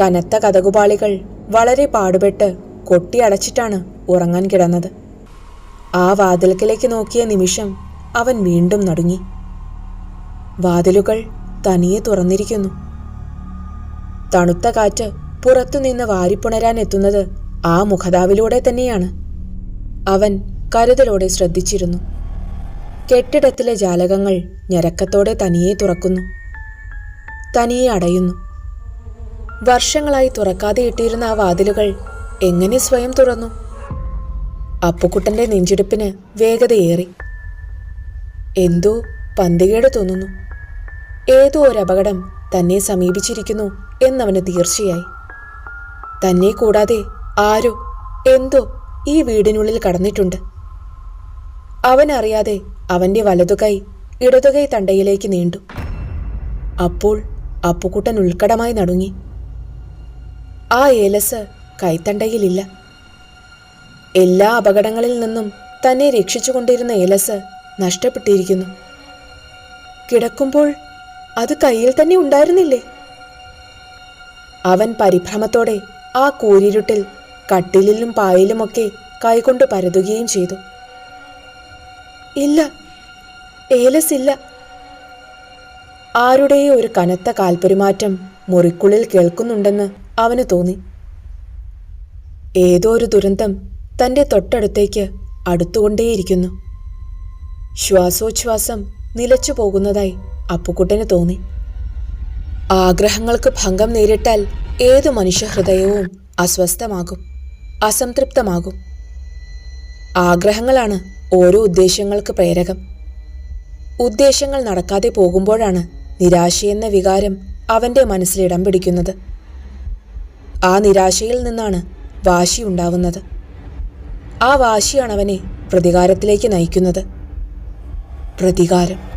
കനത്ത കതകുപാളികൾ വളരെ പാടുപെട്ട് കൊട്ടിയടച്ചിട്ടാണ് ഉറങ്ങാൻ കിടന്നത്. ആ വാതിൽക്കലേക്ക് നോക്കിയ നിമിഷം അവൻ വീണ്ടും നടുങ്ങി. വാതിലുകൾ തനിയെ തുറന്നിരിക്കുന്നു. തണുത്ത കാറ്റ് പുറത്തുനിന്ന് വാരിപ്പുണരാൻ എത്തുന്നത് ആ മുഖതാവിലൂടെ തന്നെയാണ്. അവൻ കരുതലോടെ ശ്രദ്ധിച്ചിരുന്നു. കെട്ടിടത്തിലെ ജാലകങ്ങൾ ഞരക്കത്തോടെ തനിയെ തുറക്കുന്നു, തനിയെ അടയുന്നു. വർഷങ്ങളായി തുറക്കാതെ ഇട്ടിരുന്ന ആ വാതിലുകൾ എങ്ങനെ സ്വയം തുറന്നു? അപ്പുക്കുട്ടന്റെ നെഞ്ചിടിപ്പിന് വേഗതയേറി. എന്തോ പന്തികേട് തോന്നുന്നു. ഏതോ ഒരപകടം തന്നെ സമീപിച്ചിരിക്കുന്നു എന്നവന് തീർച്ചയായി. തന്നെ കൂടാതെ ആരോ എന്തോ ഈ വീടിനുള്ളിൽ കടന്നിട്ടുണ്ട്. അവനറിയാതെ അവന്റെ വലതുകൈ ഇടതുകൈ തണ്ടയിലേക്ക് നീണ്ടു. അപ്പോൾ അപ്പുക്കുട്ടൻ ഉൾക്കടമായി നടുങ്ങി. ആ ഏലസ് കൈത്തണ്ടയിലില്ല. എല്ലാ അപകടങ്ങളിൽ നിന്നും തന്നെ രക്ഷിച്ചുകൊണ്ടിരുന്ന ഏലസ് നഷ്ടപ്പെട്ടിരിക്കുന്നു. കിടക്കുമ്പോൾ അത് കയ്യിൽ തന്നെ ഉണ്ടായിരുന്നില്ലേ? അവൻ പരിഭ്രമത്തോടെ ആ കൂരിരുട്ടിൽ കട്ടിലിലും പായലുമൊക്കെ കൈകൊണ്ട് പരതുകയും ചെയ്തു. ഇല്ല, ഏലസ് ഇല്ല. ആരുടെയോ ഒരു കനത്ത കാൽപെരുമാറ്റം മുറിക്കുള്ളിൽ കേൾക്കുന്നുണ്ടെന്ന് അവന് തോന്നി. ഏതോ ഒരു ദുരന്തം തന്റെ തൊട്ടടുത്തേക്ക് അടുത്തുകൊണ്ടേയിരിക്കുന്നു. ശ്വാസോച്ഛ്വാസം നിലച്ചു പോകുന്നതായി അപ്പുക്കുട്ടന് തോന്നി. ആഗ്രഹങ്ങൾക്ക് ഭംഗം നേരിട്ടാൽ ഏതു മനുഷ്യഹൃദയവും അസ്വസ്ഥമാകും, അസംതൃപ്തമാകും. ആഗ്രഹങ്ങളാണ് ഓരോ ഉദ്ദേശങ്ങൾക്ക് പ്രേരകം. ഉദ്ദേശങ്ങൾ നടക്കാതെ പോകുമ്പോഴാണ് നിരാശയെന്ന വികാരം അവന്റെ മനസ്സിലിടം പിടിക്കുന്നത്. ആ നിരാശയിൽ നിന്നാണ് വാശി ഉണ്ടാവുന്നത്. ആ വാശിയാണ് അവനെ പ്രതികാരത്തിലേക്ക് നയിക്കുന്നത്. പ്രതികാരം.